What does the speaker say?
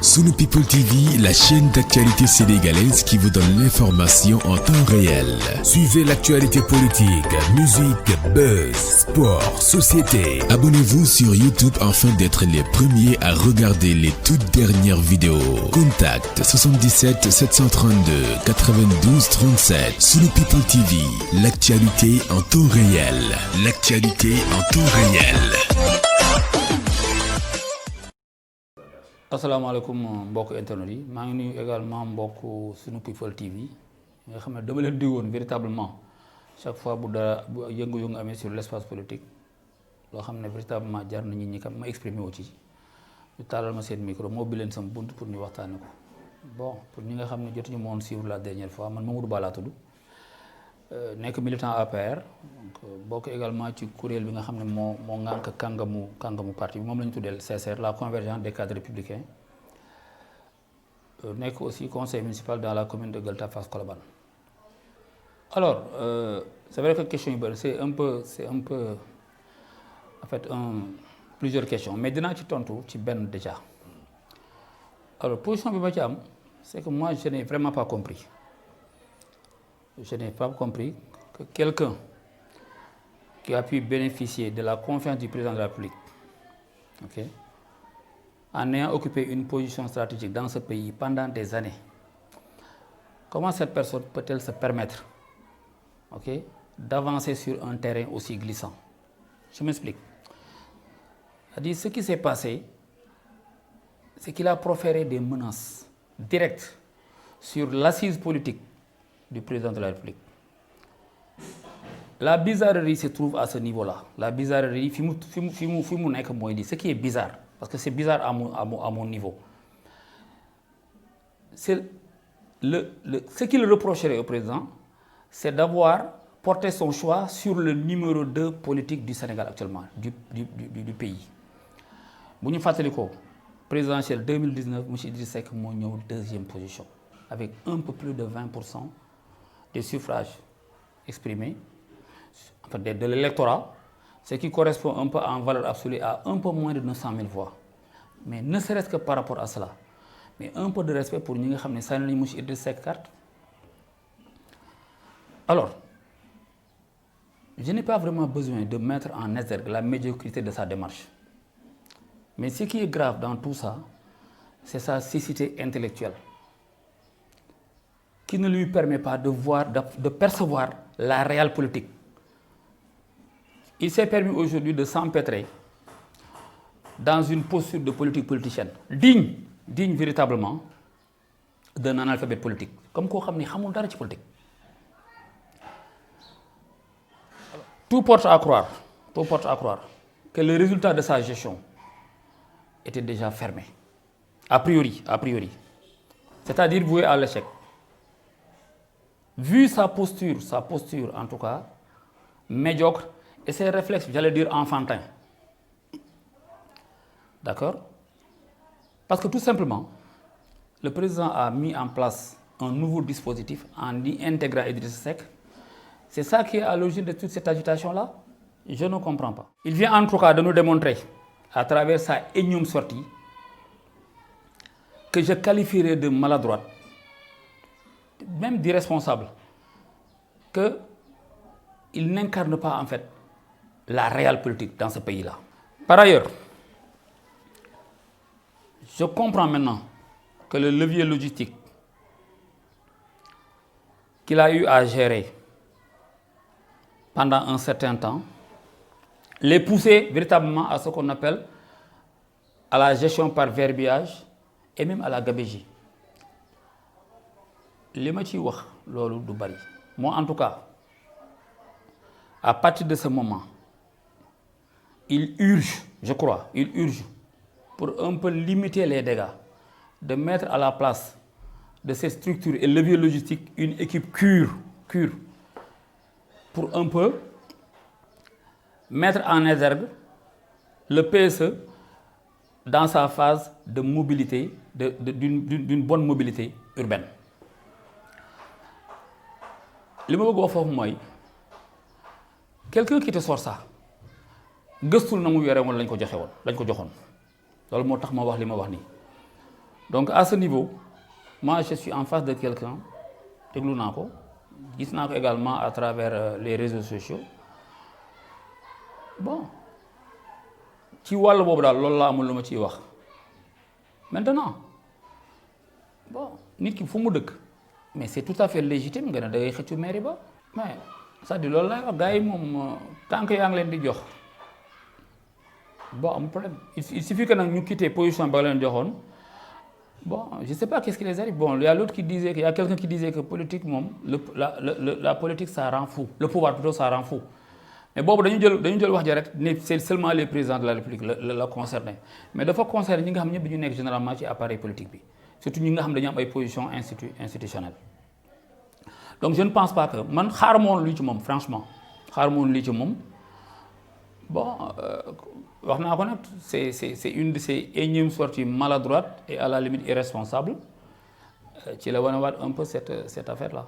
Sunu People TV, la chaîne d'actualité sénégalaise qui vous donne l'information en temps réel. Suivez l'actualité politique, musique, buzz, sport, société. Abonnez-vous sur YouTube afin d'être les premiers à regarder les toutes dernières vidéos. Contact 77 732 92 37. Sunu People TV, l'actualité en temps réel. L'actualité en temps réel. asalaamaaleykum mbokk internet yi maa ngi nuyu également mbokk Sunu People TV nga xam ne dama leen digoon véritablement chaque fois bu dara bu yëngu-yëngu amee sur l'espace politique loo xam ne véritablement jar na ñi kam ma exprimer wu ci ñu taalal ma seen micro moo bi leen sama bunt pour ñu waxtaane ko bon pour ñi nga xam ne jotuñu ma woon suivre la dernière fois man Mamadou Ba laa tudd nekk militant APR donc bokk également ci kuréel bi nga xam ne moo ŋànk kàngamu parti bi moom la ñu tuddee CCR la convergence des cadres républicains nekk aussi conseil municipal dans la commune de Gueule Tapée Fass Colobane. Alors c'est vrai que question yu bëri c'est un peu en fait plusieurs questions mais dinaa ci tontu ci benn déjà. Alors position bi ma ci am c'est que moi je n'ai vraiment pas compris. Je n'ai pas compris que quelqu'un qui a pu bénéficier de la confiance du président de la République, okay, en ayant occupé une position stratégique dans ce pays pendant des années, comment cette personne peut-elle se permettre, okay, d'avancer sur un terrain aussi glissant? Je m'explique. C'est-à-dire, ce qui s'est passé, c'est qu'il a proféré des menaces directes sur l'assise politique du président de la République. La bizarrerie se trouve à ce niveau-là. La bizarrerie, ce qui est bizarre, parce que c'est bizarre à mon niveau, c'est ce qu'il reprocherait au président, c'est d'avoir porté son choix sur le numéro 2 politique du Sénégal actuellement, du pays. Si nous faisons présidentielle 2019, M. Idriss Seck est en deuxième position, avec un peu plus de 20% des suffrages exprimés, enfin de l'électorat, ce qui correspond un peu en valeur absolue à un peu moins de 900 000 voix. Mais ne serait-ce que par rapport à cela, mais un peu de respect pour nous qui savons que M. Idriss Seck carte. Alors, je n'ai pas vraiment besoin de mettre en exergue la médiocrité de sa démarche. Mais ce qui est grave dans tout ça, c'est sa cécité intellectuelle, qui ne lui permet pas de percevoir la réelle politique. Il s'est permis aujourd'hui de s'empêtrer dans une posture de politique politicienne, digne véritablement d'un analphabète politique. Comme quoi, on ne sait pas politique. Tout porte à croire que le résultat de sa gestion était déjà fermé. A priori. C'est-à-dire voué à l'échec. Vu sa posture en tout cas, médiocre, et ses réflexes, j'allais dire enfantins. D'accord? Parce que tout simplement, le président a mis en place un nouveau dispositif en y intégrant Idriss Seck. C'est ça qui est à l'origine de toute cette agitation-là? Je ne comprends pas. Il vient en tout cas de nous démontrer, à travers sa énième sortie, que je qualifierais de maladroite, même d'irresponsable, qu'il n'incarne pas en fait la réelle politique dans ce pays-là. Par ailleurs, je comprends maintenant que le levier logistique qu'il a eu à gérer pendant un certain temps les poussait véritablement à ce qu'on appelle à la gestion par verbiage et même à la gabegie. Ce que je veux dire, c'est du bari. Moi, en tout cas, à partir de ce moment, il urge, je crois, pour un peu limiter les dégâts, de mettre à la place de ces structures et leviers logistiques une équipe cure, pour un peu mettre en exergue le PSE dans sa phase de mobilité, d'une bonne mobilité urbaine. Ce que je veux dire, quelqu'un qui te sort ça, gëstul na mu yore woon lañ ko joxoon loolu moo tax ma wax li ma wax nii Donc à ce niveau, moi je suis en face de quelqu'un, déglu naa ko gis naa ko également à travers les réseaux sociaux. Bon ci wàll boobu daal loolu laa amul lu ma ciy wax. Maintenant bon nit ki fu mu dëkk mais c'est tout à fait légitime nga ne da ngay xëccu mairie ba. Mais c'est-à-dire loolu lay wax gars yi moom tant que yaa ngi leen di jox bon amul problème il suffit que nag ñu quitter position ba leen joxoon. Bon je sais pas qu'est-ce qui les arrive. Bon il y a l'autre qui disait que il y a quelqu'un qui disait que politique moom la politique ça rend fou, le pouvoir plutôt ça rend fou. Mais boobu dañu jël wax ja rek ne c'est seulement les présidents de la République la concerné, mais dafa concerné ñi nga xam ñëpp dañu nekk généralement ci appareil politique bi, surtout ñi nga xam dañu am ay positions institutionnelles. Donc je ne pense pas que man xaaruma woon lii ci moom franchement xaaruma woon lii ci moom. Bon wax naa ko nag c'est une de ces énièmes sorties maladroites et à la limite irresponsables ci la wane waat un peu cette affaire là.